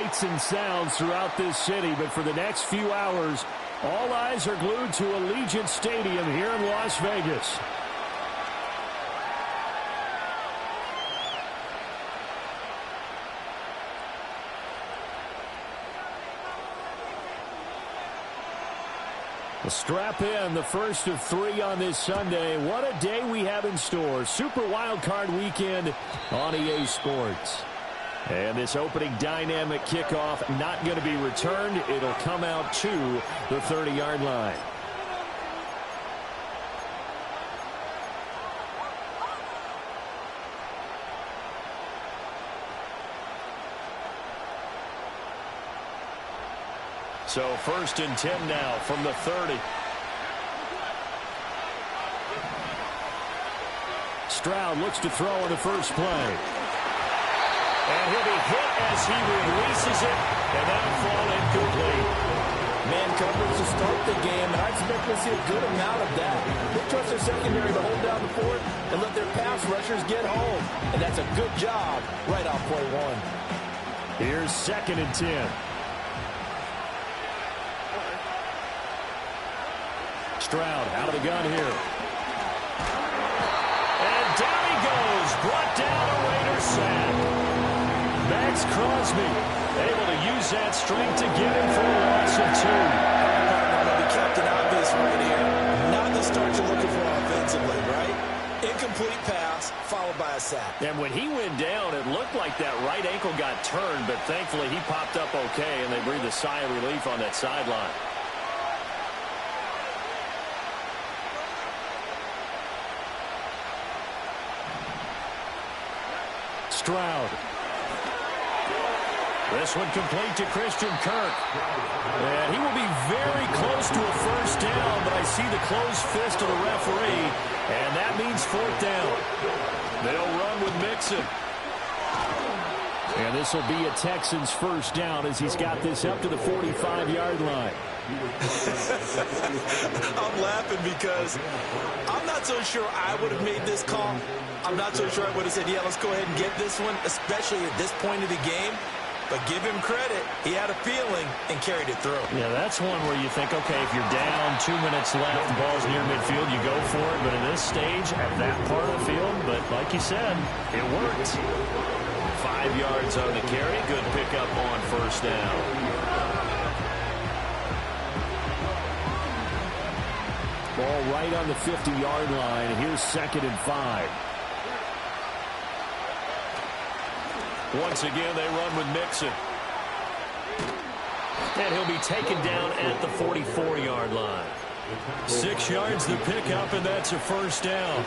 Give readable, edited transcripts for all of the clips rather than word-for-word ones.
sights and sounds throughout this city, but for the next few hours, all eyes are glued to Allegiant Stadium here in Las Vegas. Strap in, the first of 3 on this Sunday. What a day we have in store. Super Wild Card Weekend on EA Sports. And this opening dynamic kickoff not going to be returned. It'll come out to the 30-yard line. So 1st and 10 now from the 30. Stroud looks to throw on the first play. And he'll be hit as he releases it, and that'll fall incomplete. Man coverage to start the game, and I expect to see a good amount of that. They trust their secondary to hold down the fort and let their pass rushers get home. And that's a good job right off play 1. Here's 2nd and 10. Stroud out of the gun here. And down he goes. Brought down a Raider sack. Max Crosby able to use that strength to get him for a loss of 2. The captain obvious right here. Not the start you're looking for offensively, right? Incomplete pass followed by a sack. And when he went down, it looked like that right ankle got turned, but thankfully he popped up okay, and they breathed a sigh of relief on that sideline. Stroud. This one complete to Christian Kirk. And he will be very close to a first down, but I see the closed fist of the referee, and that means 4th down. They'll run with Mixon. And this will be a Texans first down as he's got this up to the 45-yard line. I'm laughing because I'm not so sure I would have made this call. I'm not so sure I would have said, yeah, let's go ahead and get this one, especially at this point of the game. But give him credit. He had a feeling and carried it through. Yeah, that's one where you think, okay, if you're down, 2 minutes left, the ball's near midfield, you go for it. But in this stage, at that part of the field, but like you said, it worked. 5 yards on the carry. Good pickup on first down. Ball right on the 50-yard line. Here's 2nd and 5. Once again, they run with Mixon. And he'll be taken down at the 44-yard line. 6 yards the pickup, and that's a first down.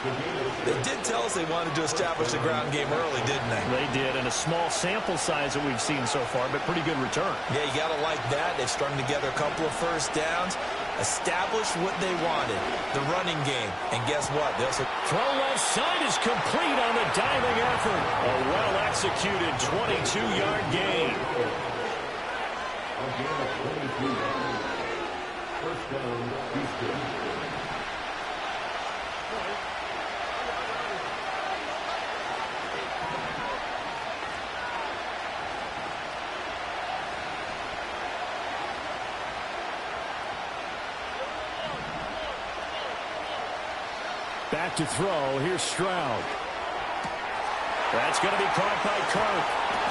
They did tell us they wanted to establish the ground game early, didn't they? They did, and a small sample size that we've seen so far, but pretty good return. Yeah, you got to like that. They've strung together a couple of first downs, established what they wanted, the running game. And guess what? They'll throw left side is complete on the diving effort. A well-executed 22-yard gain. First down, Houston. Back to throw. Here's Stroud. That's going to be caught by Kirk.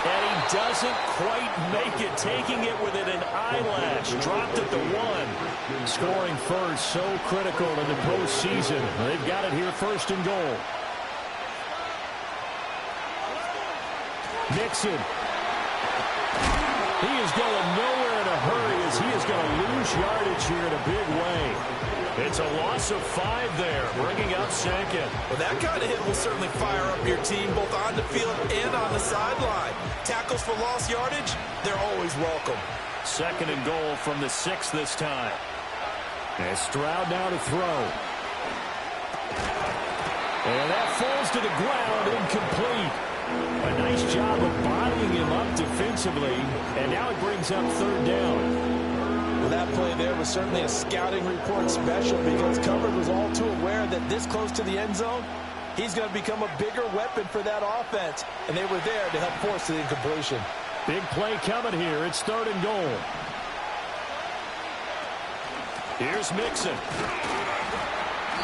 And he doesn't quite make it, taking it within an eyelash. Dropped at the 1. Scoring first, so critical in the postseason. They've got it here, 1st and goal. Mixon. He is going nowhere in a hurry as he is going to lose yardage here in a big way. It's a loss of 5 there, bringing up 2nd. Well, that kind of hit will certainly fire up your team, both on the field and on the sideline. Tackles for lost yardage, they're always welcome. 2nd and goal from the 6 this time. And Stroud now to throw. And that falls to the ground, incomplete. A nice job of bodying him up defensively, and now it brings up 3rd down. Well, that play there was certainly a scouting report special because coverage was all too aware that this close to the end zone, he's going to become a bigger weapon for that offense, and they were there to help force the incompletion. Big play coming here. It's 3rd and goal. Here's Mixon.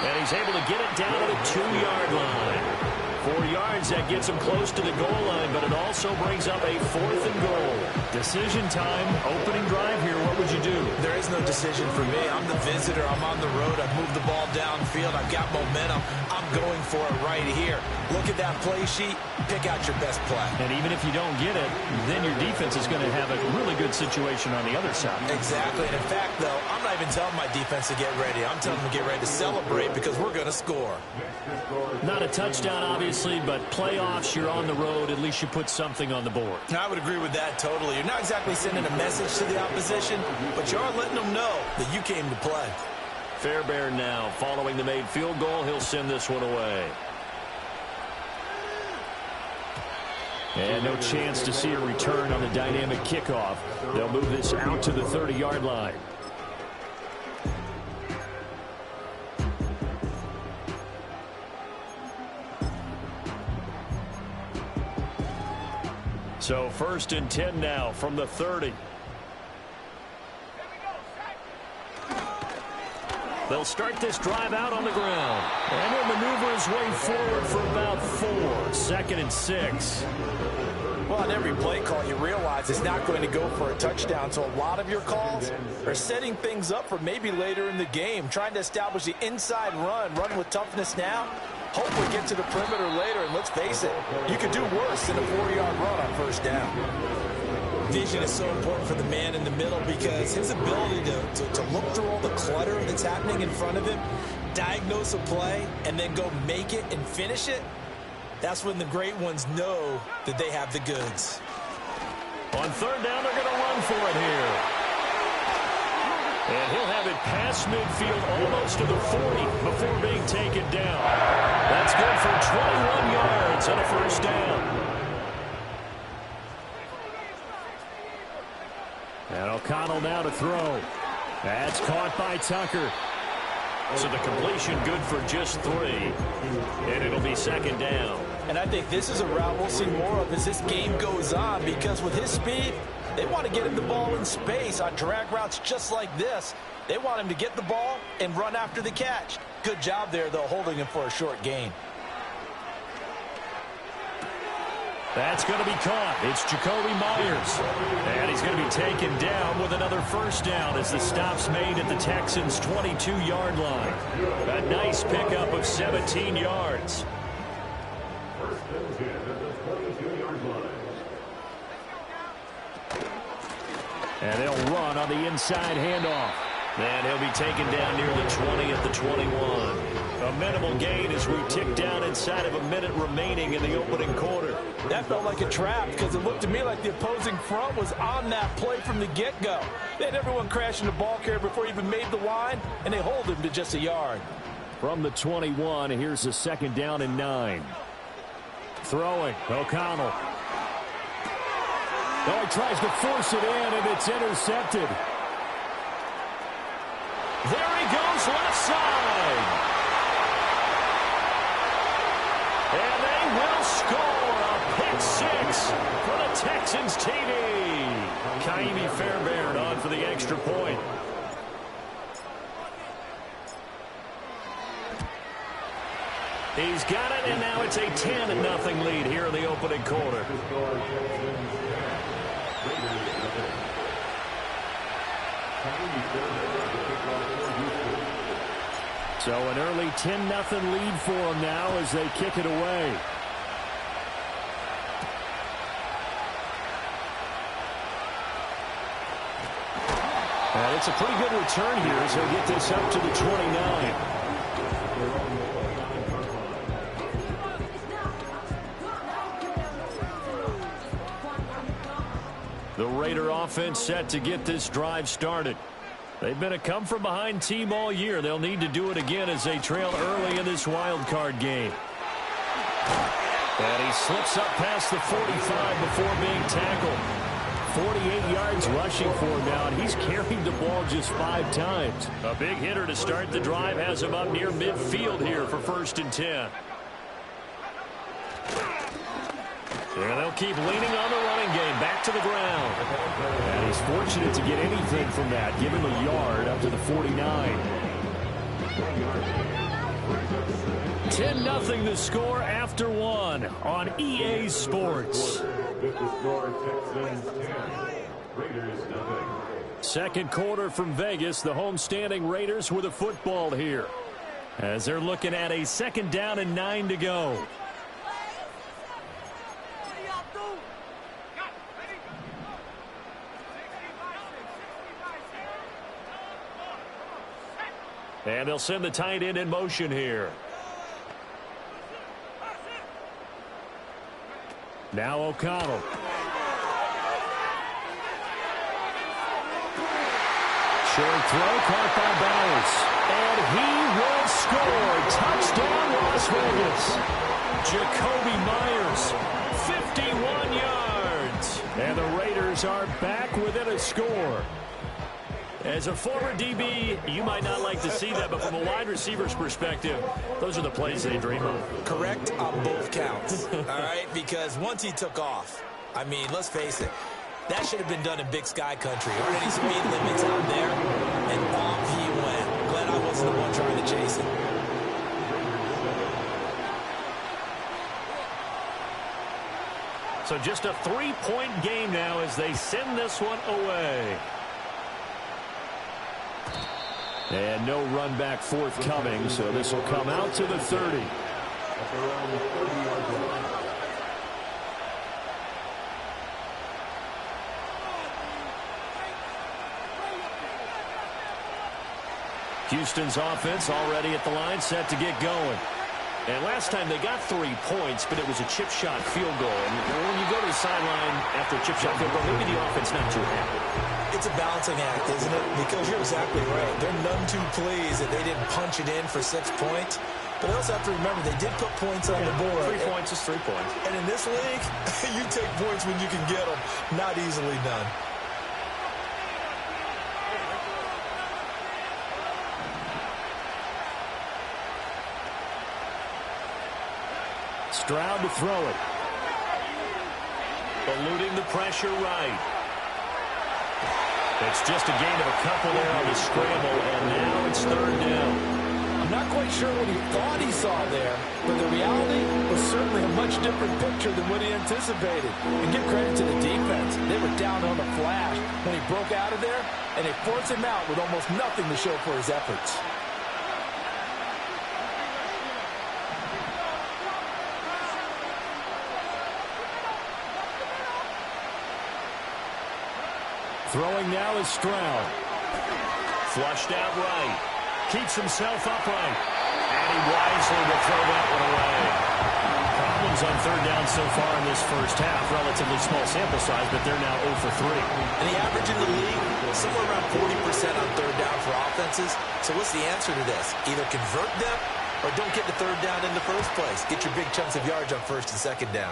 And he's able to get it down to the 2-yard line. 4 yards, that gets him close to the goal line, but it also brings up a 4th and goal. Decision time, opening drive here. What would you do? There is no decision for me. I'm the visitor. I'm on the road. I've moved the ball downfield. I've got momentum. I'm going for it right here. Look at that play sheet. Pick out your best play. And even if you don't get it, then your defense is going to have a really good situation on the other side. Exactly. And in fact, though, I'm not even telling my defense to get ready. I'm telling them to get ready to celebrate because we're going to score. Not a touchdown, obviously, but playoffs, you're on the road. At least you put something on the board. I would agree with that totally. You're not exactly sending a message to the opposition, but you are letting them know that you came to play. Fairbairn now following the made field goal. He'll send this one away. And no chance to see a return on the dynamic kickoff. They'll move this out to the 30-yard line. So 1st and 10 now from the 30. They'll start this drive out on the ground. And he'll maneuver his way forward for about 4. 2nd and 6. Well, on every play call, you realize it's not going to go for a touchdown. So a lot of your calls are setting things up for maybe later in the game, trying to establish the inside run with toughness now. Hopefully get to the perimeter later, and let's face it, you could do worse than a 4-yard run on 1st down. Vision is so important for the man in the middle because his ability to look through all the clutter that's happening in front of him, diagnose a play, and then go make it and finish it, that's when the great ones know that they have the goods. On 3rd down, they're going to run for it here. And he'll have it past midfield almost to the 40 before being taken down. That's good for 21 yards and a 1st down. And O'Connell now to throw. That's caught by Tucker. So the completion good for just 3. And it'll be 2nd down. And I think this is a route we'll see more of as this game goes on because with his speed, they want to get him the ball in space on drag routes just like this. They want him to get the ball and run after the catch. Good job there, though, holding him for a short gain. That's going to be caught. It's Jacoby Myers. And he's going to be taken down with another 1st down as the stop's made at the Texans' 22-yard line. A nice pickup of 17 yards. And they'll run on the inside handoff. And he'll be taken down near the 20 at the 21. A minimal gain as we tick down inside of a minute remaining in the opening quarter. That felt like a trap because it looked to me like the opposing front was on that play from the get-go. They had everyone crashing the ball carrier before he even made the line, and they hold him to just a yard. From the 21, here's a 2nd down and 9. Throwing, O'Connell. Oh, he tries to force it in, and it's intercepted. There he goes, left side. And they will score a pick 6 for the Texans TD. Ncaa25 Fairbairn on for the extra point. He's got it, and now it's a 10-0 lead here in the opening quarter. So an early 10-0 lead for them now as they kick it away. And it's a pretty good return here as they get this up to the 29. The Raider offense set to get this drive started. They've been a come-from-behind team all year. They'll need to do it again as they trail early in this wild card game. And he slips up past the 45 before being tackled. 48 yards rushing for him now, and he's carried the ball just 5 times. A big hitter to start the drive has him up near midfield here for 1st and 10. And they'll keep leaning on the running game. Back back to the ground. And he's fortunate to get anything from that. Give him a yard up to the 49. 10-0 the score after one on EA Sports. Second quarter from Vegas. The home-standing Raiders with a football here, as they're looking at a 2nd down and 9 to go. And they'll send the tight end in motion here. Now O'Connell. Short throw caught by Bowers. And he will score. Touchdown, Las Vegas. Jacoby Myers, 51 yards. And the Raiders are back within a score. As a former DB, you might not like to see that, but from a wide receiver's perspective, those are the plays they dream of. Correct on both counts, all right? Because once he took off, I mean, let's face it, that should have been done in Big Sky country. Aren't any speed limits out there? And off he went. Glad I wasn't the one trying to chase it. So just a 3-point game now as they send this one away. And no run back forthcoming, so this will come out to the 30. Houston's offense already at the line, set to get going. And last time they got 3 points, but it was a chip shot field goal. And when you go to the sideline after a chip shot field goal, maybe the offense not too happy. It's a balancing act, isn't it? Because you're exactly right. They're none too pleased that they didn't punch it in for 6 points. But they also have to remember they did put points on the board. 3 points is 3 points. And in this league, you take points when you can get them. Not easily done. Stroud to throw it. Eluding the pressure right. It's just a gain of a couple there on the scramble, and now it's 3rd down. I'm not quite sure what he thought he saw there, but the reality was certainly a much different picture than what he anticipated. And give credit to the defense. They were down on the flash when he broke out of there, and they forced him out with almost nothing to show for his efforts. Throwing now is Stroud. Flushed out right. Keeps himself upright. And he wisely will throw that one away. Problems on 3rd down so far in this first half. Relatively small sample size, but they're now 0 for 3. And the average in the league, somewhere around 40% on 3rd down for offenses. So what's the answer to this? Either convert them or don't get the 3rd down in the first place. Get your big chunks of yards on 1st and 2nd down.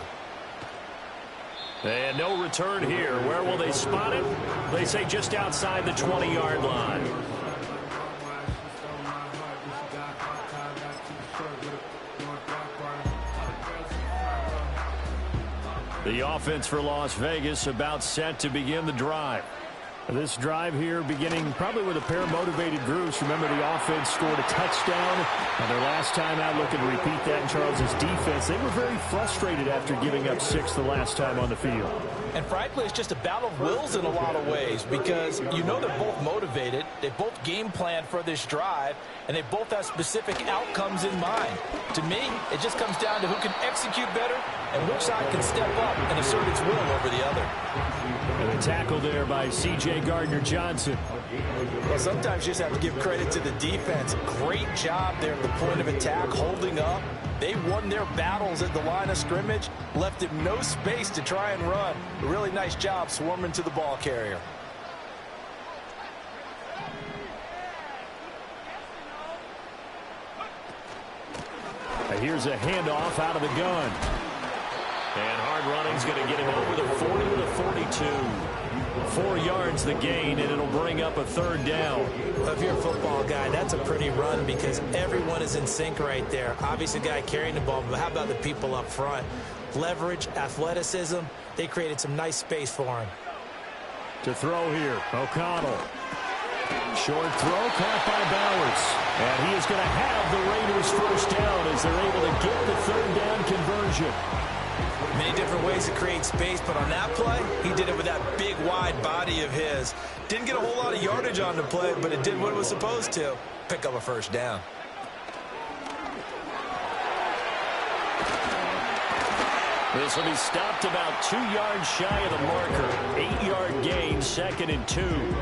And no return here. Where will they spot him? They say just outside the 20-yard line. The offense for Las Vegas about set to begin the drive. This drive here beginning probably with a pair of motivated groups. Remember, the offense scored a touchdown on their last time out. Looking to repeat that in Charles's defense. They were very frustrated after giving up 6 the last time on the field. And frankly, it's just a battle of wills in a lot of ways because you know they're both motivated. They both game plan for this drive, and they both have specific outcomes in mind. To me, it just comes down to who can execute better and which side can step up and assert its will over the other. And a tackle there by C.J. Gardner-Johnson. Well, sometimes you just have to give credit to the defense. Great job there at the point of attack, holding up. They won their battles at the line of scrimmage, left him no space to try and run. A really nice job swarming to the ball carrier. Here's a handoff out of the gun. And hard running's going to get him over the 40 to the 42. 4 yards the gain, and it'll bring up a 3rd down. Well, if you're a football guy, that's a pretty run because everyone is in sync right there. Obviously, the guy carrying the ball, but how about the people up front? leverage, athleticism. They created some nice space for him. To throw here, O'Connell. Short throw caught by Bowers. And he is going to have the Raiders first down as they're able to get the third down conversion. Many different ways to create space, but on that play, he did it with that big, wide body of his. Didn't get a whole lot of yardage on the play, but it did what it was supposed to. Pick up a first down. This will be stopped about 2 yards shy of the marker. 8-yard gain, 2nd and 2.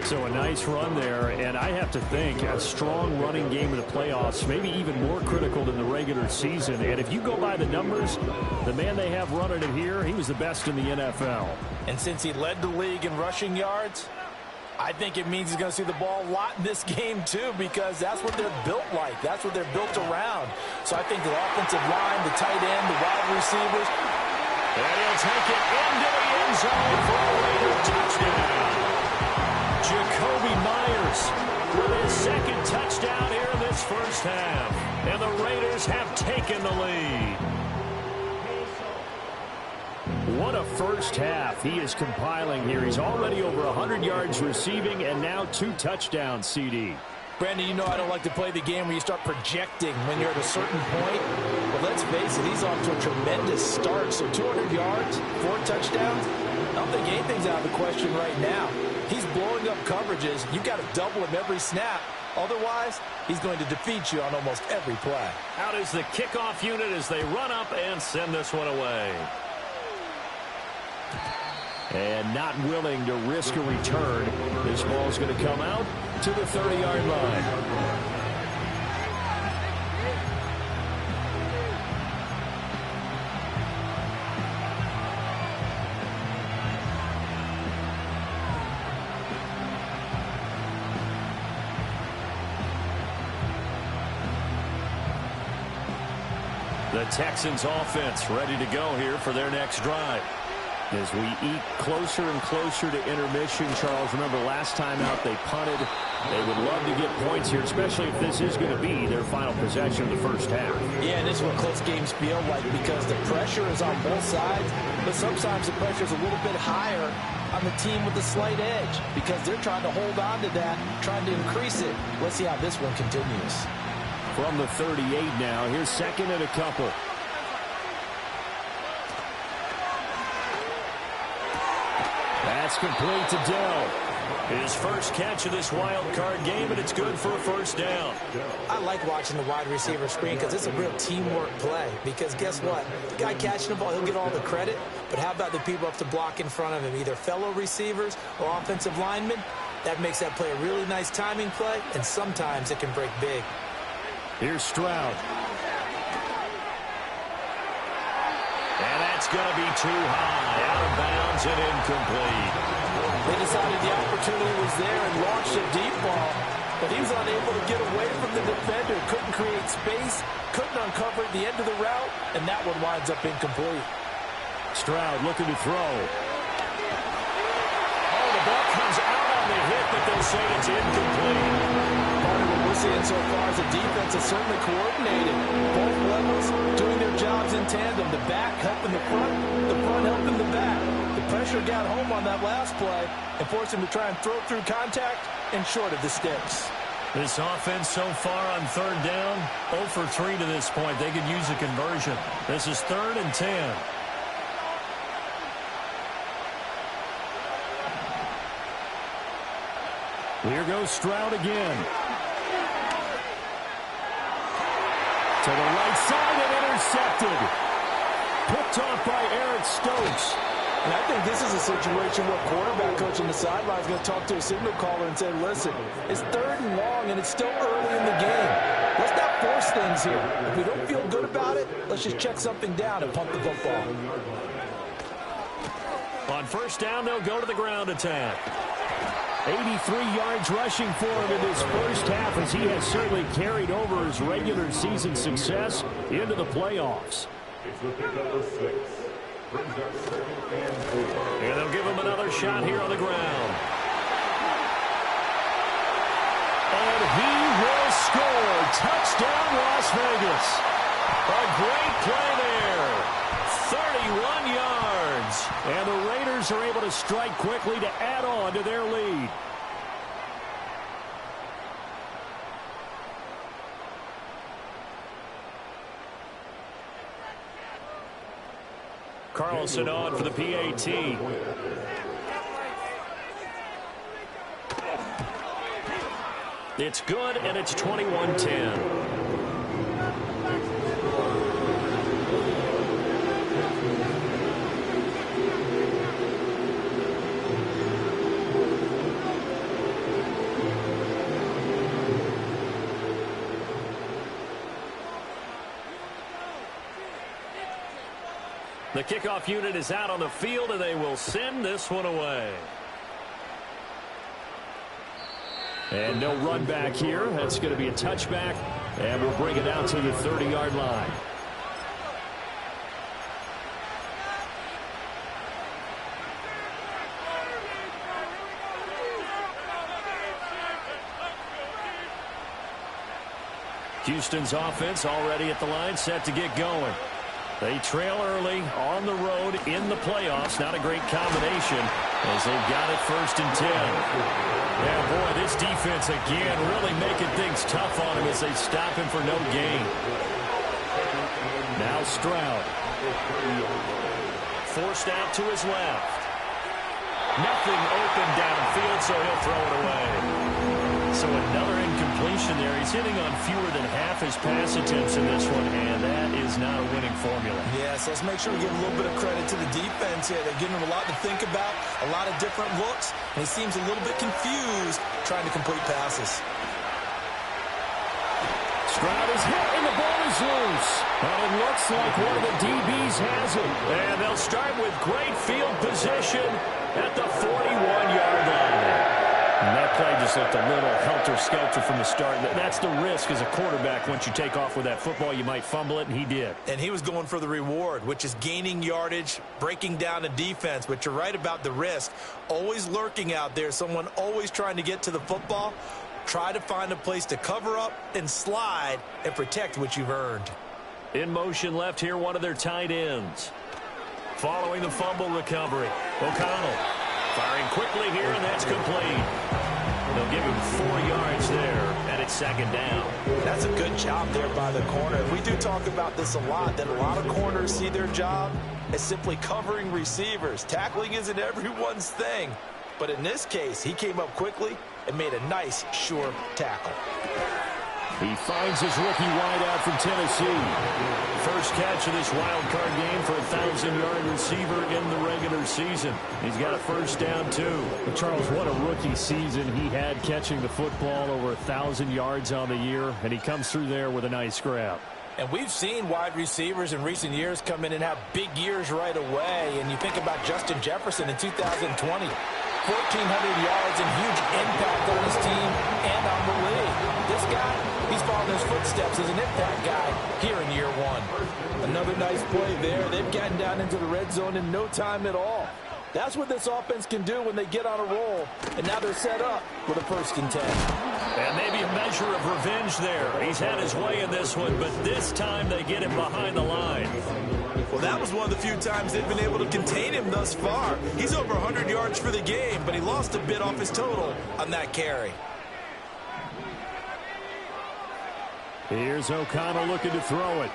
So a nice run there, and I have to think a strong running game in the playoffs, maybe even more critical than the regular season. And if you go by the numbers, the man they have running it here, he was the best in the NFL. And since he led the league in rushing yards, I think it means he's going to see the ball a lot in this game, too, because that's what they're built like. That's what they're built around. So I think the offensive line, the tight end, the wide receivers. And he'll take it into the end zone for a Raider touchdown. Jacoby Myers with his 2nd touchdown here in this first half. And the Raiders have taken the lead. What a first half he is compiling here. He's already over 100 yards receiving and now 2 touchdowns, CD. Brandon, you know I don't like to play the game where you start projecting when you're at a certain point. But let's face it, he's off to a tremendous start. So 200 yards, 4 touchdowns. I don't think anything's out of the question right now. He's blowing up coverages. You've got to double him every snap. Otherwise, he's going to defeat you on almost every play. Out is the kickoff unit as they run up and send this one away. And not willing to risk a return. This ball's going to come out to the 30-yard line. The Texans offense ready to go here for their next drive. As we eat closer and closer to intermission, Charles, remember last time out they punted. They would love to get points here, especially if this is going to be their final possession of the first half. Yeah, and this is what close games feel like because the pressure is on both sides, but sometimes the pressure is a little bit higher on the team with the slight edge because they're trying to hold on to that, trying to increase it. Let's see how this one continues. From the 38 now, here's 2nd and a couple. That's complete to Dell. His first catch of this wild card game, and it's good for a first down. I like watching the wide receiver screen because it's a real teamwork play. Because guess what? The guy catching the ball, he'll get all the credit. But how about the people up to block in front of him, either fellow receivers or offensive linemen? That makes that play a really nice timing play, and sometimes it can break big. Here's Stroud. And that's going to be too high. Out of bounds and incomplete. They decided the opportunity was there and launched a deep ball, but he was unable to get away from the defender. Couldn't create space, couldn't uncover the end of the route, and that one winds up incomplete. Stroud looking to throw. Oh, the ball comes out on the hit, but they'll say it's incomplete. Part of what we're seeing so far is the defense is certainly coordinated. Both levels doing their jobs in tandem. The back helping the front helping the back. The pressure got home on that last play and forced him to try and throw through contact and short of the sticks. This offense so far on 3rd down, 0 for 3 to this point. They could use a conversion. This is 3rd and 10. Here goes Stroud again. To the right side and intercepted. Picked off by Eric Stokes. And I think this is a situation where quarterback coach on the sideline is going to talk to a signal caller and say, listen, it's 3rd and long and it's still early in the game. Let's not force things here. If we don't feel good about it, let's just check something down and pump the football. On 1st down, they'll go to the ground attack. 83 yards rushing for him in this first half as he has certainly carried over his regular season success into the playoffs. And they'll give him another shot here on the ground. And he will score. Touchdown, Las Vegas. A great play there. 31 yards. And the Raiders are able to strike quickly to add on to their lead. Carlson on for the PAT. It's good, and it's 21-10. The kickoff unit is out on the field, and they will send this one away. And no run back here. That's going to be a touchback, and we'll bring it out to the 30-yard line. Houston's offense already at the line, set to get going. They trail early on the road in the playoffs. Not a great combination as they've got it 1st and 10. Yeah, boy, this defense again really making things tough on him as they stop him for no gain. Now Stroud. Forced out to his left. Nothing open downfield, so he'll throw it away. So another incompletion there. He's hitting on fewer than half his pass attempts in this one, and that is not a winning formula. Yeah, so let's make sure we give a little bit of credit to the defense here. They're giving him a lot to think about, a lot of different looks, and he seems a little bit confused trying to complete passes. Stroud is hit, and the ball is loose. And it looks like one of the DBs has it. And they'll start with great field position at the 41-yard line. And that play just looked a little helter-skelter from the start. That's the risk as a quarterback. Once you take off with that football, you might fumble it, and he did. And he was going for the reward, which is gaining yardage, breaking down a defense. But you're right about the risk. Always lurking out there, someone always trying to get to the football. Try to find a place to cover up and slide and protect what you've earned. In motion left here, one of their tight ends. Following the fumble recovery, O'Connell firing quickly here, and that's complete. They'll give him 4 yards there, and it's 2nd down. That's a good job there by the corner. We do talk about this a lot, that a lot of corners see their job as simply covering receivers. Tackling isn't everyone's thing. But in this case, he came up quickly and made a nice, sure tackle. He finds his rookie wideout from Tennessee. First catch of this wild card game for a 1,000-yard receiver in the regular season. He's got a 1st down, too. But Charles, what a rookie season he had catching the football, over 1,000 yards on the year, and he comes through there with a nice grab. And we've seen wide receivers in recent years come in and have big years right away. And you think about Justin Jefferson in 2020. 1,400 yards and huge impact on his team and on the league. This guy, he's following his footsteps as an impact guy here in year 1. Another nice play there. They've gotten down into the red zone in no time at all. That's what this offense can do when they get on a roll. And now they're set up with a 1st and 10. And maybe a measure of revenge there. He's had his way in this one, but this time they get him behind the line. Well, that was one of the few times they've been able to contain him thus far. He's over 100 yards for the game, but he lost a bit off his total on that carry. Here's O'Connell looking to throw it.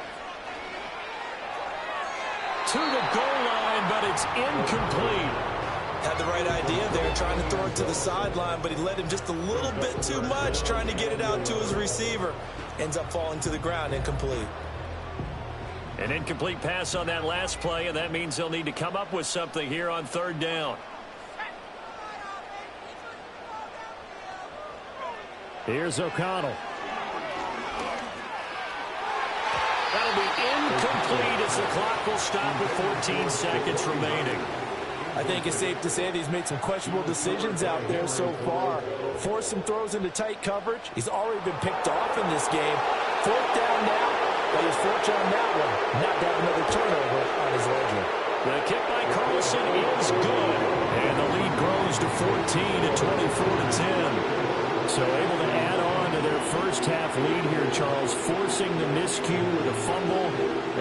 To the goal line, but it's incomplete. Had the right idea there, trying to throw it to the sideline, but he led him just a little bit too much, trying to get it out to his receiver. Ends up falling to the ground, incomplete. An incomplete pass on that last play, and that means they'll need to come up with something here on 3rd down. Here's O'Connell. That'll be incomplete as the clock will stop with 14 seconds remaining. I think it's safe to say that he's made some questionable decisions out there so far. Forced some throws into tight coverage. He's already been picked off in this game. 4th down now. But he's fortunate on that one, not to have another turnover on his ledger. The kick by Carlson is good. And the lead grows to 14 at 24-10. So able to add on to their first half lead here, Charles, forcing the miscue with a fumble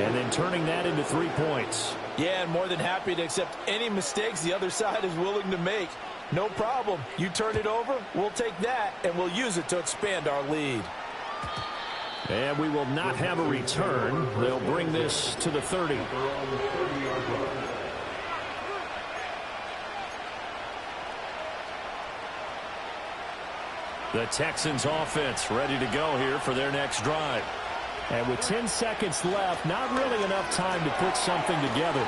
and then turning that into 3 points. Yeah, and more than happy to accept any mistakes the other side is willing to make. No problem. You turn it over, we'll take that, and we'll use it to expand our lead. And we will not have a return. They'll bring this to the 30. The Texans offense ready to go here for their next drive. And with 10 seconds left, not really enough time to put something together.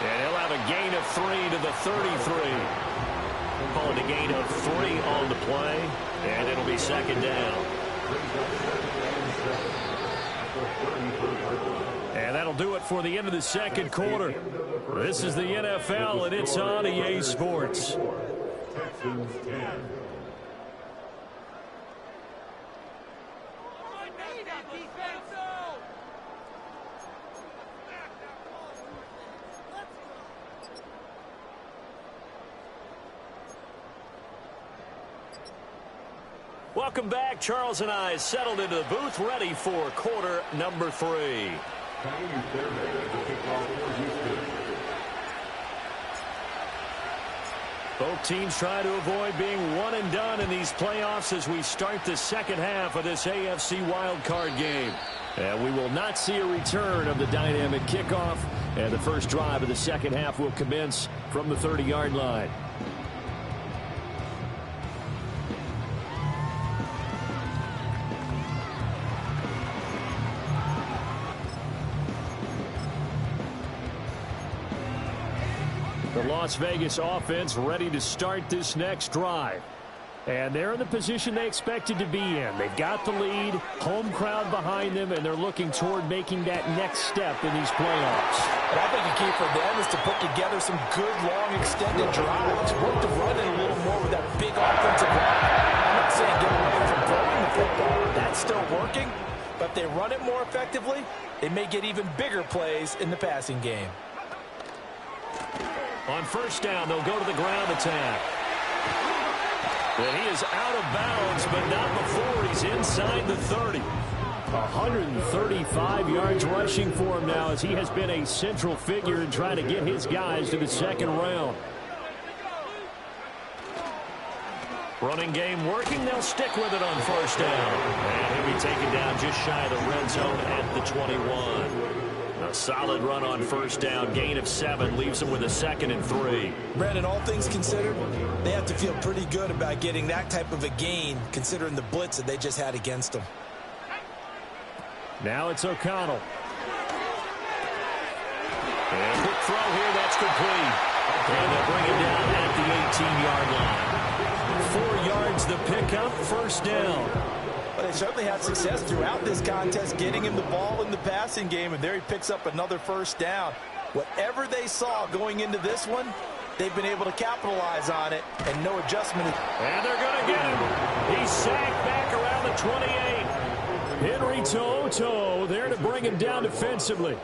And he'll have a gain of 3 to the 33. We'll call it a gain of 3 on the play, and it'll be second down. And that'll do it for the end of the second quarter. This is the NFL, and it's on EA Sports. Texans 10. Welcome back. Charles and I settled into the booth, ready for quarter number 3. Both teams try to avoid being one and done in these playoffs as we start the second half of this AFC wildcard game. And we will not see a return of the dynamic kickoff. And the first drive of the second half will commence from the 30-yard line. The Las Vegas offense ready to start this next drive. And they're in the position they expected to be in. They've got the lead, home crowd behind them, and they're looking toward making that next step in these playoffs. But I think the key for them is to put together some good, long, extended drives. Work to run it a little more with that big offensive line. I'm not saying get away from throwing the football. That's still working. But if they run it more effectively, they may get even bigger plays in the passing game. On first down, they'll go to the ground attack. And he is out of bounds, but not before he's inside the 30. 135 yards rushing for him now as he has been a central figure in trying to get his guys to the second round. Running game working. They'll stick with it on first down. And he'll be taken down just shy of the red zone at the 21. A solid run on first down. Gain of 7 leaves them with a 2nd and 3. Brandon, all things considered, they have to feel pretty good about getting that type of a gain considering the blitz that they just had against them. Now it's O'Connell. And quick throw here. That's complete. And they'll bring it down at the 18-yard line. 4 yards the pickup. First down. But they certainly had success throughout this contest getting him the ball in the passing game, and there he picks up another first down. Whatever they saw going into this one, they've been able to capitalize on it, and no adjustment. And they're going to get him. He's sacked back around the 28. Henry Toto there to bring him down defensively.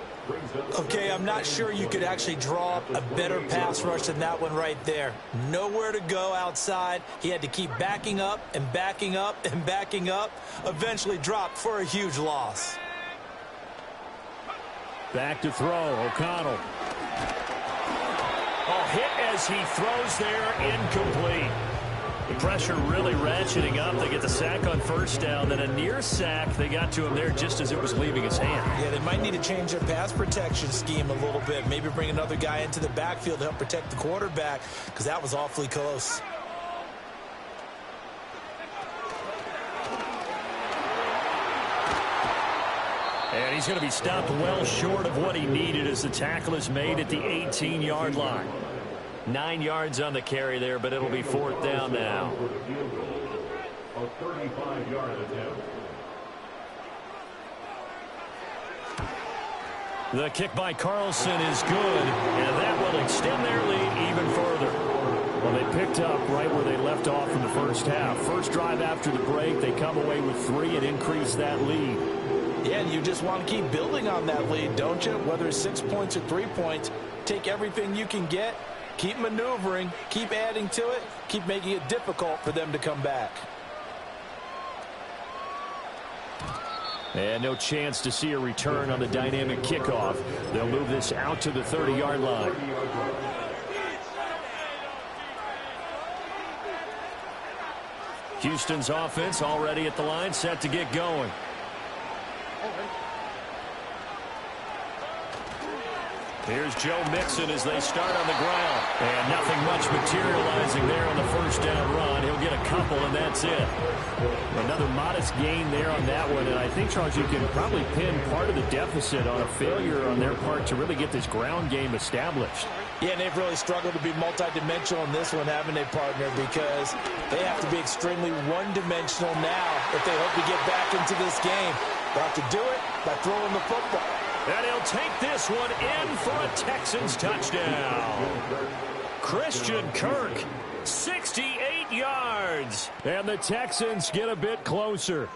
Okay, I'm not sure you could actually draw up a better pass rush than that one right there. Nowhere to go outside. He had to keep backing up and backing up and backing up. Eventually dropped for a huge loss. Back to throw. O'Connell. Oh, hit as he throws there. Incomplete. The pressure really ratcheting up. They get the sack on first down. Then a near sack. They got to him there just as it was leaving his hand. Yeah, they might need to change their pass protection scheme a little bit. Maybe bring another guy into the backfield to help protect the quarterback, because that was awfully close. And he's going to be stopped well short of what he needed as the tackle is made at the 18-yard line. 9 yards on the carry there, but it'll be 4th down now. A 35-yard attempt. The kick by Carlson is good, and that will extend their lead even further. Well, they picked up right where they left off in the first half. First drive after the break, they come away with 3 and increase that lead. Yeah, and you just want to keep building on that lead, don't you? Whether it's 6 points or 3 points, take everything you can get. Keep maneuvering, keep adding to it, keep making it difficult for them to come back. And no chance to see a return on the dynamic kickoff. They'll move this out to the 30-yard line. Houston's offense already at the line, set to get going. Here's Joe Mixon as they start on the ground. And nothing much materializing there on the first down run. He'll get a couple, and that's it. Another modest gain there on that one. And I think, Charles, you can probably pin part of the deficit on a failure on their part to really get this ground game established. Yeah, and they've really struggled to be multidimensional in this one, haven't they, partner? Because they have to be extremely one-dimensional now if they hope to get back into this game. They have to do it by throwing the football. And he'll take this one in for a Texans touchdown. Christian Kirk, 68 yards. And the Texans get a bit closer.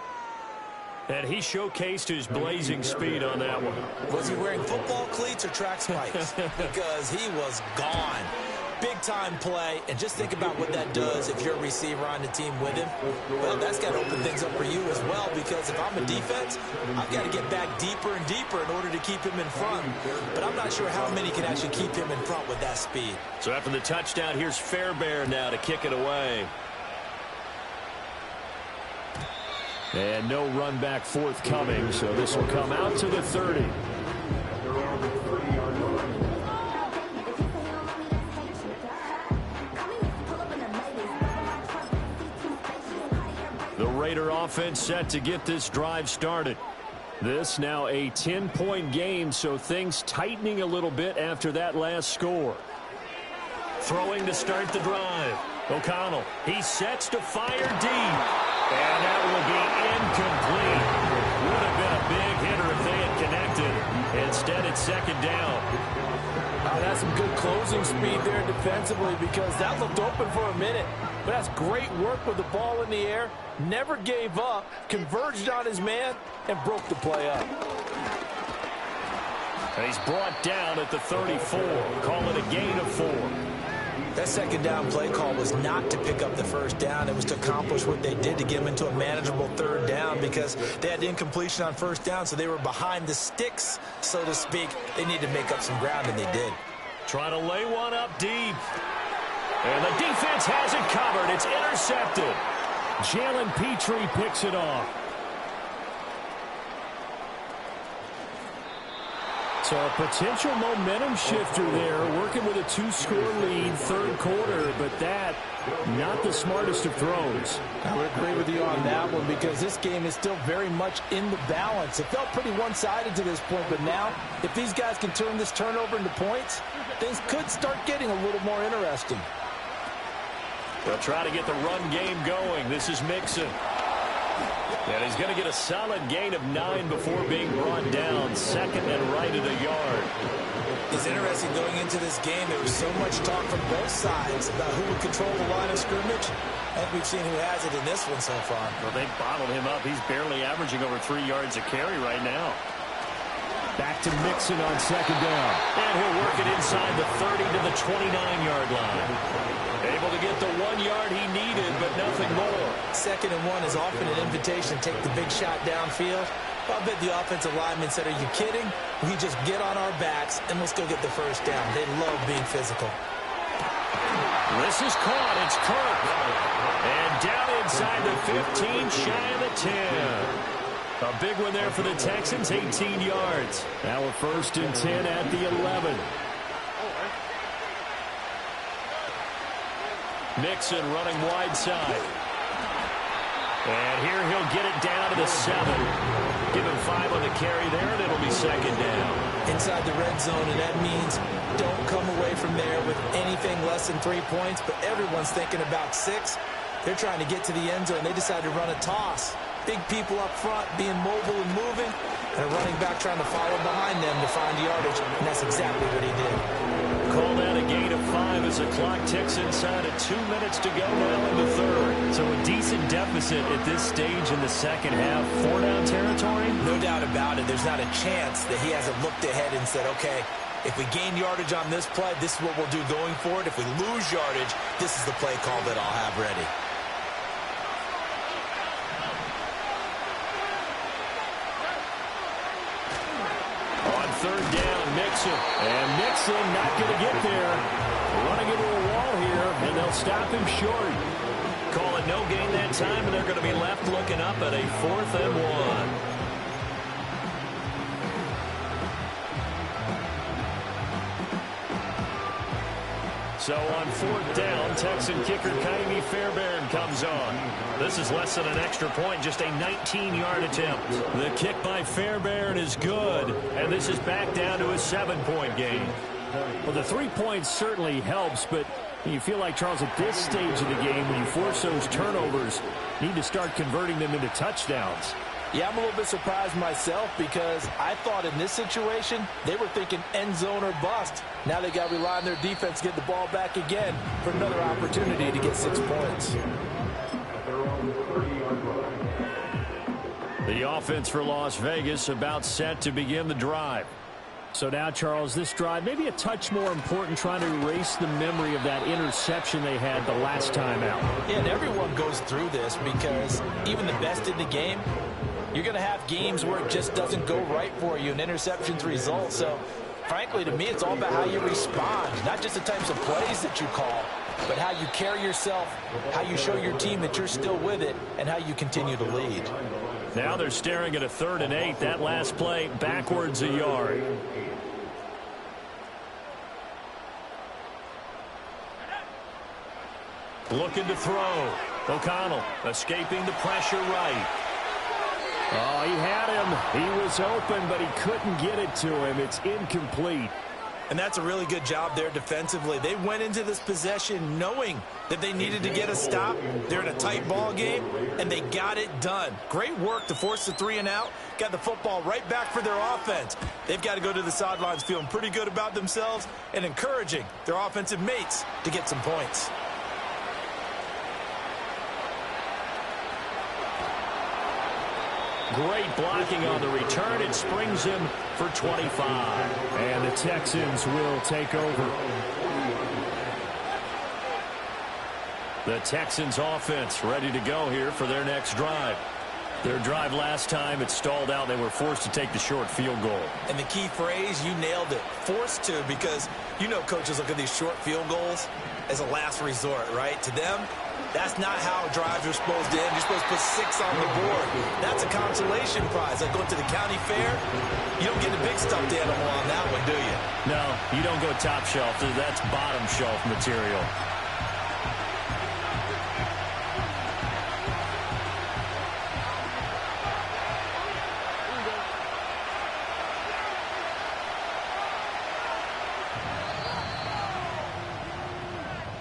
And he showcased his blazing speed on that one. Was he wearing football cleats or track spikes? Because he was gone. Big-time play, and just think about what that does if you're a receiver on the team with him. Well, that's got to open things up for you as well, because if I'm a defense, I've got to get back deeper and deeper in order to keep him in front. But I'm not sure how many can actually keep him in front with that speed. So after the touchdown, here's Fairbairn now to kick it away. And no run back forthcoming, so this will come out to the 30. The Raider offense set to get this drive started. This now a 10-point game, so things tightening a little bit after that last score. Throwing to start the drive. O'Connell, he sets to fire deep. And that will be incomplete. Would have been a big hitter if they had connected. Instead, it's second down. That's some good closing speed there defensively, because that looked open for a minute. But that's great work with the ball in the air. Never gave up, converged on his man, and broke the play up. And he's brought down at the 34. Call it a gain of 4. That second down play call was not to pick up the first down. It was to accomplish what they did, to get them into a manageable third down, because they had incompletion on first down, so they were behind the sticks, so to speak. They needed to make up some ground, and they did. Trying to lay one up deep. And the defense has it covered. It's intercepted. Jalen Petrie picks it off. So a potential momentum shifter there, working with a 2-score lead, third quarter, but that, not the smartest of throws. I would agree with you on that one, because this game is still very much in the balance. It felt pretty one-sided to this point, but now, if these guys can turn this turnover into points, things could start getting a little more interesting. They'll try to get the run game going. This is Mixon. And he's going to get a solid gain of 9 before being brought down. Second and right at a yard. It's interesting going into this game. There was so much talk from both sides about who would control the line of scrimmage. I think we've seen who has it in this one so far. Well, they bottled him up. He's barely averaging over 3 yards a carry right now. Back to Mixon on second down. And he'll work it inside the 30 to the 29-yard line. Able to get the 1 yard he needed, but nothing more. Second and 1 is often an invitation to take the big shot downfield. Well, I bet the offensive lineman said, "Are you kidding? We just get on our backs and let's go get the first down." They love being physical. This is caught. It's Kirk. And down inside the 15, shy of the 10. A big one there for the Texans, 18 yards. Now a first and 10 at the 11. Mixon running wide side. And here he'll get it down to the 7. Give him 5 on the carry there, and it'll be second down. Inside the red zone, and that means don't come away from there with anything less than 3 points, but everyone's thinking about 6. They're trying to get to the end zone. They decide to run a toss. Big people up front being mobile and moving, and a running back trying to follow behind them to find yardage, and that's exactly what he did. Call that a gain of 5 as the clock ticks inside at 2 minutes to go now in the third. So a decent deficit at this stage in the second half. 4-down territory? No doubt about it. There's not a chance that he hasn't looked ahead and said, okay, if we gain yardage on this play, this is what we'll do going forward. If we lose yardage, this is the play call that I'll have ready. third down, Mixon. And Mixon not going to get there. Running into a wall here, and they'll stop him short. Call it no gain that time, and they're going to be left looking up at a 4th and 1. So on 4th down, Texan kicker Kaimi Fairbairn comes on. This is less than an extra point, just a 19-yard attempt. The kick by Fairbairn is good, and this is back down to a 7-point game. Well, the 3 points certainly helps, but you feel like, Charles, at this stage of the game, when you force those turnovers, you need to start converting them into touchdowns. Yeah, I'm a little bit surprised myself because I thought in this situation they were thinking end zone or bust. Now they got to rely on their defense to get the ball back again for another opportunity to get 6 points. The offense for Las Vegas about set to begin the drive. So now, Charles, this drive maybe a touch more important, trying to erase the memory of that interception they had the last time out. Yeah, and everyone goes through this because even the best in the game, you're going to have games where it just doesn't go right for you and interceptions result. So, frankly, to me, it's all about how you respond, not just the types of plays that you call, but how you carry yourself, how you show your team that you're still with it, and how you continue to lead. Now they're staring at a 3rd and 8. That last play backwards a yard. Looking to throw. O'Connell escaping the pressure right. Oh, he had him. He was open, but he couldn't get it to him. It's incomplete. And that's a really good job there defensively. They went into this possession knowing that they needed to get a stop. They're in a tight ball game, and they got it done. Great work to force the 3 and out. Got the football right back for their offense. They've got to go to the sidelines feeling pretty good about themselves and encouraging their offensive mates to get some points. Great blocking on the return. It springs him for 25. And the Texans will take over. The Texans offense ready to go here for their next drive. Their drive last time, it stalled out. They were forced to take the short field goal. And the key phrase, you nailed it. Forced to, because you know coaches look at these short field goals as a last resort, right? To them, that's not how drives are supposed to end. You're supposed to put 6 on the board. That's a consolation prize. Like going to the county fair, you don't get a big stuffed animal on that one, do you? No, you don't go top shelf. That's bottom shelf material.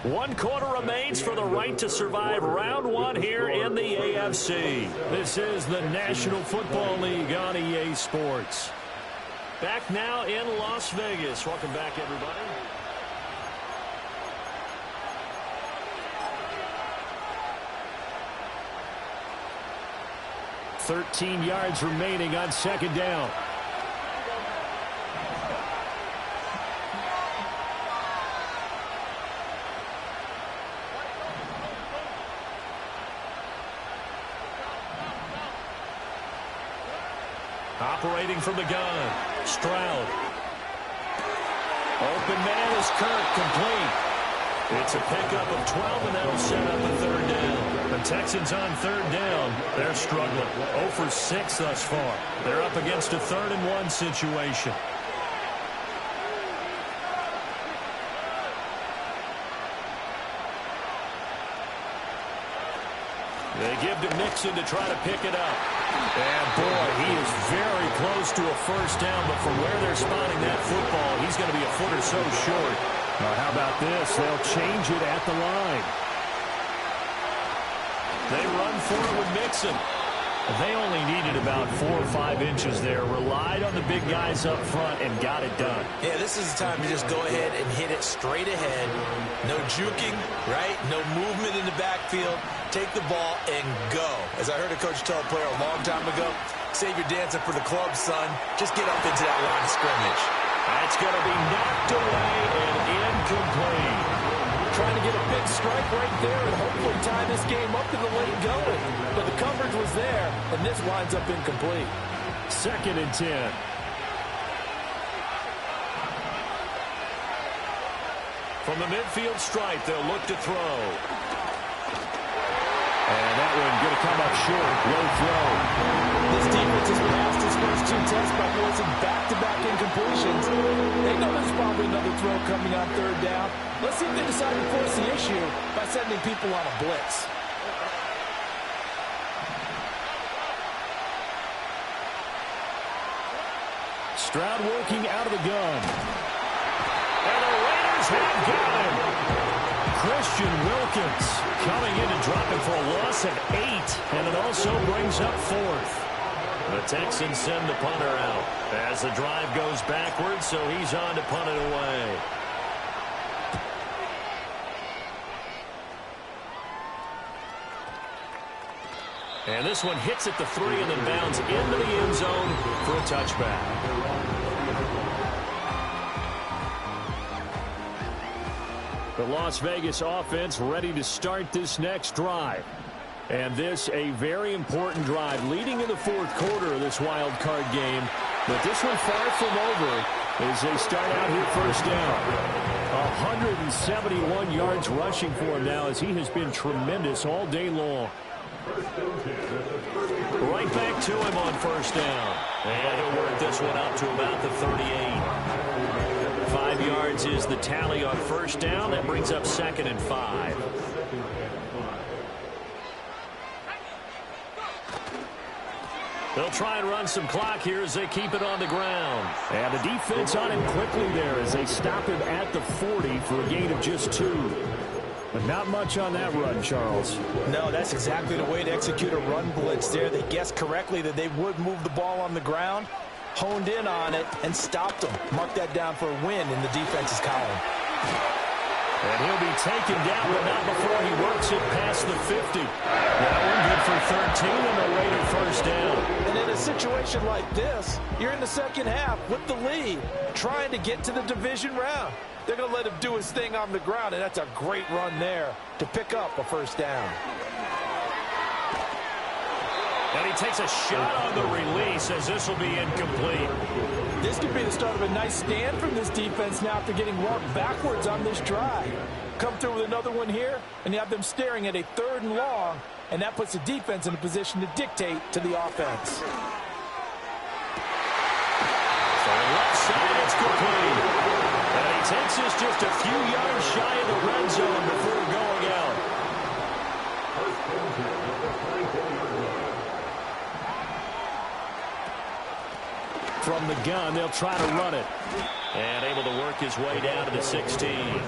One quarter remains for the right to survive round 1 here in the AFC. This is the National Football League on EA Sports. Back now in Las Vegas. Welcome back, everybody. $13 yards remaining on 2nd down. Operating from the gun, Stroud. Open man is Kirk, complete. It's a pickup of 12, and that'll set up a 3rd down. The Texans on 3rd down. They're struggling. 0 for 6 thus far. They're up against a 3rd and 1 situation. They give to Mixon to try to pick it up. And, boy, he is very close to a 1st down, but from where they're spotting that football, he's going to be a foot or so short. Now, how about this? They'll change it at the line. They run for it with Mixon. They only needed about 4 or 5 inches there, relied on the big guys up front, and got it done. Yeah, this is the time to just go ahead and hit it straight ahead. No juking, right? No movement in the backfield. Take the ball and go. As I heard a coach tell a player a long time ago, save your dancing for the club, son. Just get up into that line of scrimmage. That's going to be knocked away and incomplete. Trying to get a big strike right there and hopefully tie this game up to the late going. But the coverage was there, and this winds up incomplete. 2nd and 10. From the midfield stripe, they'll look to throw. And that one going to come up short. Low throw. This defense has passed its first 2 tests by forcing back-to-back incompletions. They know there's probably another throw coming on 3rd down. Let's see if they decide to force the issue by sending people on a blitz. Stroud working out of the gun. And the Raiders have got him. Christian Wilkins coming in and dropping for a loss of 8. And it also brings up 4th. The Texans send the punter out as the drive goes backwards, so he's on to punt it away. And this one hits at the 3 and then bounds into the end zone for a touchback. The Las Vegas offense ready to start this next drive. And this a very important drive leading in the 4th quarter of this wild card game. But this one far from over as they start out here first down. 171 yards rushing for him now as he has been tremendous all day long. Right back to him on first down. And he'll work this one out to about the 38. 5 yards is the tally on first down. That brings up 2nd and 5. They'll try and run some clock here as they keep it on the ground. And the defense on him quickly there as they stop him at the 40 for a gain of just 2. But not much on that run, Charles. No, that's exactly the way to execute a run blitz there. They guessed correctly that they would move the ball on the ground, honed in on it, and stopped them. Mark that down for a win in the defense's column. And he'll be taken down, but not before he works it past the 50. That one good for 13 and a Raider first down. And in a situation like this, you're in the second half with the lead, trying to get to the division round. They're going to let him do his thing on the ground, and that's a great run there to pick up a first down. And he takes a shot on the release as this will be incomplete. This could be the start of a nice stand from this defense now after getting walked backwards on this drive. Come through with another one here, and you have them staring at a 3rd and long, and that puts the defense in a position to dictate to the offense. So left side, it's complete. And he takes us just a few yards shy of the red zone before going out. From the gun, they'll try to run it. And able to work his way down to the 16.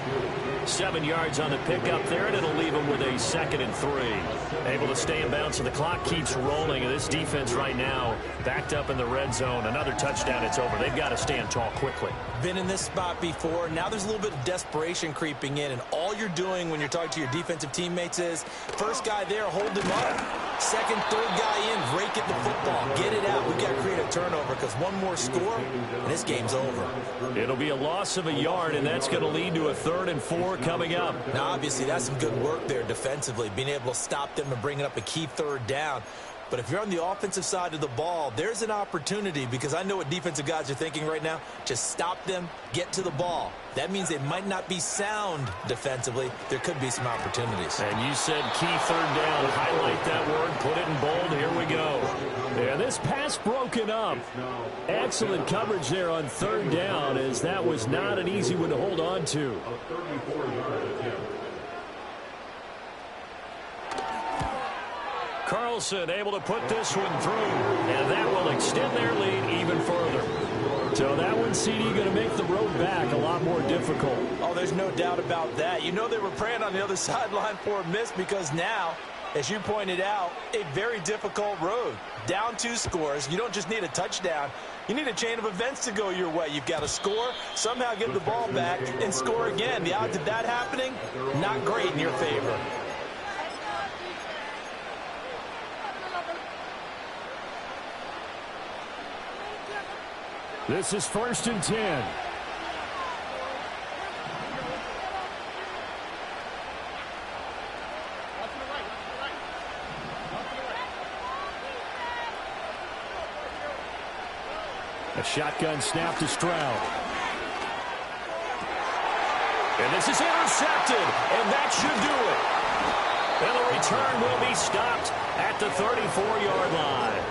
7 yards on the pickup there, and it'll leave him with a 2nd and 3. Able to stay in bounds, and the clock keeps rolling. And this defense right now backed up in the red zone. Another touchdown, it's over. They've got to stand tall quickly. Been in this spot before. Now there's a little bit of desperation creeping in, and all you're doing when you're talking to your defensive teammates is first guy there, hold him up. Second, 3rd guy in, rake at the football. Get it out. We've got to create a turnover because one more score, and this game's over. It'll be a loss of a yard, and that's going to lead to a 3rd and 4 coming up. Now, obviously, that's some good work there defensively, being able to stop them and bringing up a key 3rd down. But if you're on the offensive side of the ball, there's an opportunity because I know what defensive guys are thinking right now. Just stop them, get to the ball. That means they might not be sound defensively. There could be some opportunities. And you said key 3rd down. Highlight that word, put it in bold. Here we go. And this pass broken up. Excellent coverage there on 3rd down as that was not an easy one to hold on to. Carlson able to put this one through, and that will extend their lead even further. So that one, CD, going to make the road back a lot more difficult. Oh, there's no doubt about that. You know they were praying on the other sideline for a miss because now, as you pointed out, a very difficult road. Down 2 scores. You don't just need a touchdown. You need a chain of events to go your way. You've got to score, somehow get the ball back, and score again. The odds of that happening, not great in your favor. This is 1st and 10. A shotgun snap to Stroud. And this is intercepted, and that should do it. And the return will be stopped at the 34-yard line.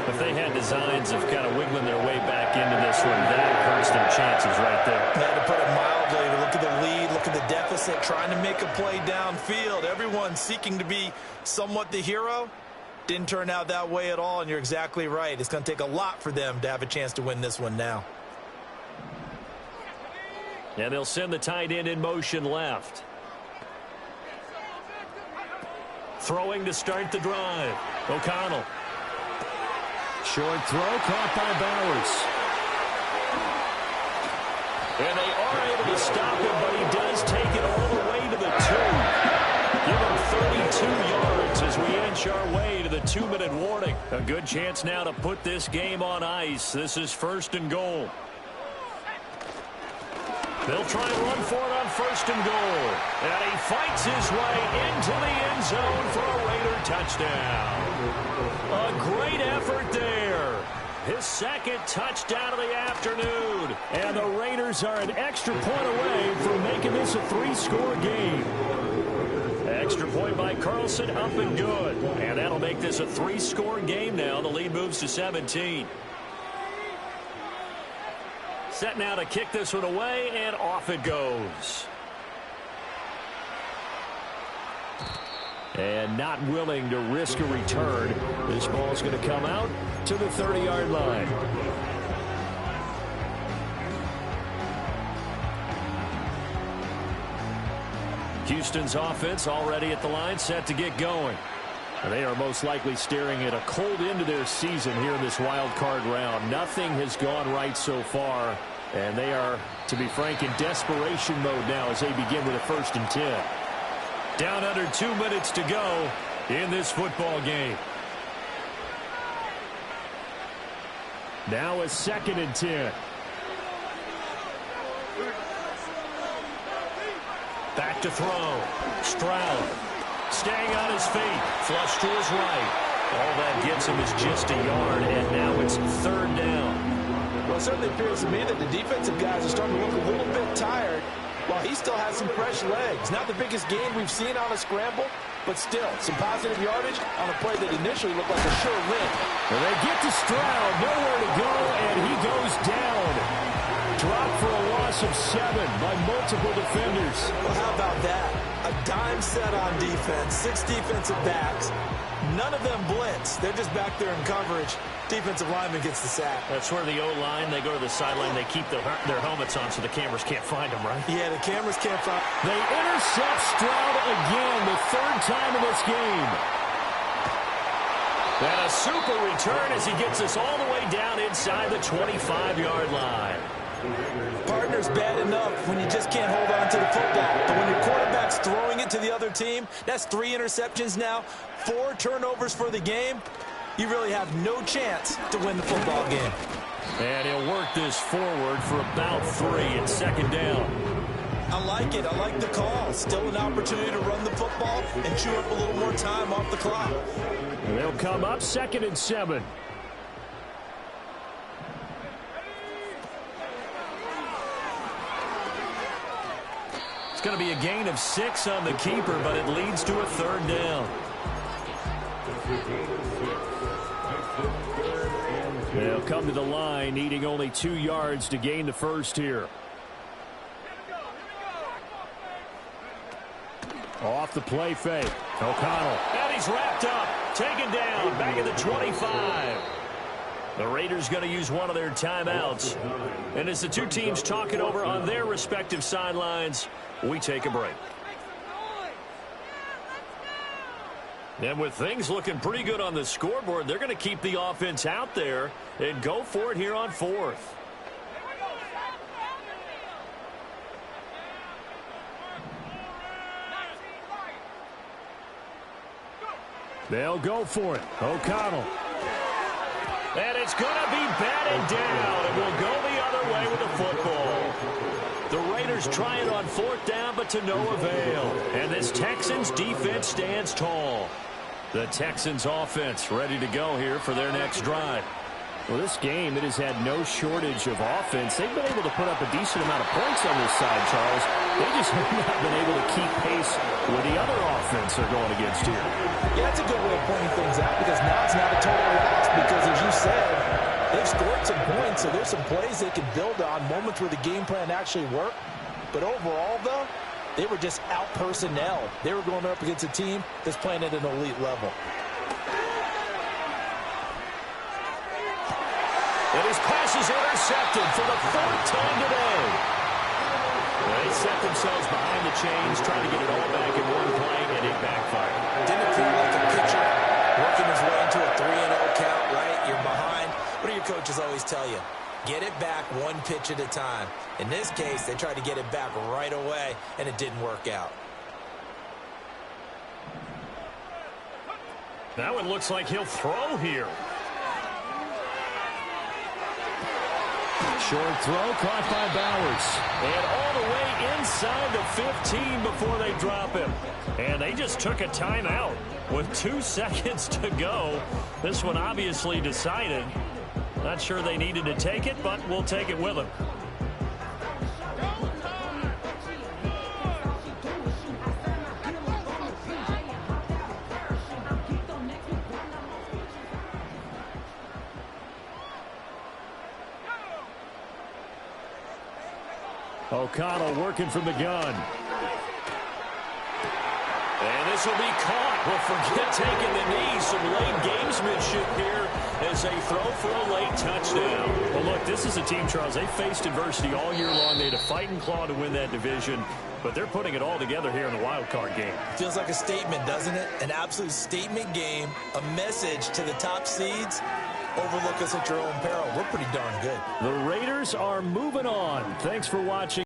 If they had designs of kind of wiggling their way back into this one, that hurts their chances right there. Yeah, to put it mildly, to look at the lead, look at the deficit, trying to make a play downfield. Everyone seeking to be somewhat the hero. Didn't turn out that way at all, and you're exactly right. It's going to take a lot for them to have a chance to win this one now. And they'll send the tight end in motion left. Throwing to start the drive. O'Connell. Short throw caught by Bowers. And they are able to stop him, but he does take it all the way to the 2. Give him 32 yards as we inch our way to the 2-minute warning. A good chance now to put this game on ice. This is 1st and goal. They'll try and run for it on 1st and goal. And he fights his way into the end zone for a Raider touchdown. A great effort there. His 2nd touchdown of the afternoon. And the Raiders are an extra point away from making this a 3-score game. Extra point by Carlson, up and good. And that'll make this a 3-score game now. The lead moves to 17. Set now to kick this one away, and off it goes. And not willing to risk a return. This ball's going to come out to the 30-yard line. Houston's offense already at the line, set to get going. And they are most likely staring at a cold end to their season here in this wild card round. Nothing has gone right so far, and they are, to be frank, in desperation mode now as they begin with a 1st and 10. Down under 2 minutes to go in this football game. Now a 2nd and 10. Back to throw. Stroud. Staying on his feet. Flush to his right. All that gets him is just a yard, and now it's 3rd down. Well, it certainly appears to me that the defensive guys are starting to look a little bit tired while he still has some fresh legs. Not the biggest gain we've seen on a scramble, but still some positive yardage on a play that initially looked like a sure win. Well, they get to Stroud, nowhere to go, and he goes down. Dropped for a loss of 7 by multiple defenders. Well, how about that? A dime set on defense, 6 defensive backs. None of them blitz. They're just back there in coverage. Defensive lineman gets the sack. That's where the O-line, they go to the sideline, they keep their helmets on so the cameras can't find them, right? Yeah, the cameras can't find. They intercept Stroud again, the 3rd time in this game. And a super return as he gets us all the way down inside the 25-yard line. Partner's bad enough when you just can't hold on to the football. But when your quarterback's throwing it to the other team, that's 3 interceptions now, 4 turnovers for the game. You really have no chance to win the football game. And he'll work this forward for about 3 and 2nd down. I like it. I like the call. Still an opportunity to run the football and chew up a little more time off the clock. And they'll come up 2nd and 7. It's going to be a gain of 6 on the keeper, but it leads to a 3rd down. They'll come to the line, needing only 2 yards to gain the 1st here. Off the play fake. O'Connell. And he's wrapped up. Taken down. Back at the 25. The Raiders going to use one of their timeouts. And as the two teams talk it over on their respective sidelines, we take a break. And with things looking pretty good on the scoreboard, they're going to keep the offense out there and go for it here on 4th. They'll go for it. O'Connell. And it's going to be batted down, and we'll go the other way with the football. The Raiders try it on 4th down, but to no avail. And this Texans defense stands tall. The Texans offense ready to go here for their next drive. Well, this game, it has had no shortage of offense. They've been able to put up a decent amount of points on this side, Charles. They just have not been able to keep pace with the other offense they're going against here. Yeah, that's a good way of pointing things out, because now it's not a total loss, because as you said, they've scored some points, so there's some plays they can build on, moments where the game plan actually worked. But overall, though, they were just out-personnel. They were going up against a team that's playing at an elite level. And his pass is intercepted for the fourth time today. They set themselves behind the chains, trying to get it all back in one play, and it backfired. Didn't appear like a pitcher working his way into a 3-0 count, right? You're behind. What do your coaches always tell you? Get it back one pitch at a time. In this case, they tried to get it back right away, and it didn't work out. Now it looks like he'll throw here. Short throw caught by Bowers. And all the way inside the 15 before they drop him. And they just took a timeout with 2 seconds to go. This one obviously decided. Not sure they needed to take it, but we'll take it with them. O'Connell working from the gun. And this will be caught. Well, forget taking the knee. Some late gamesmanship here as they throw for a late touchdown. Well, look, this is a team, Charles. They faced adversity all year long. They had to fight and claw to win that division, but they're putting it all together here in the wild card game. Feels like a statement, doesn't it? An absolute statement game, a message to the top seeds. Overlook us at your own peril. We're pretty darn good. The Raiders are moving on. Thanks for watching.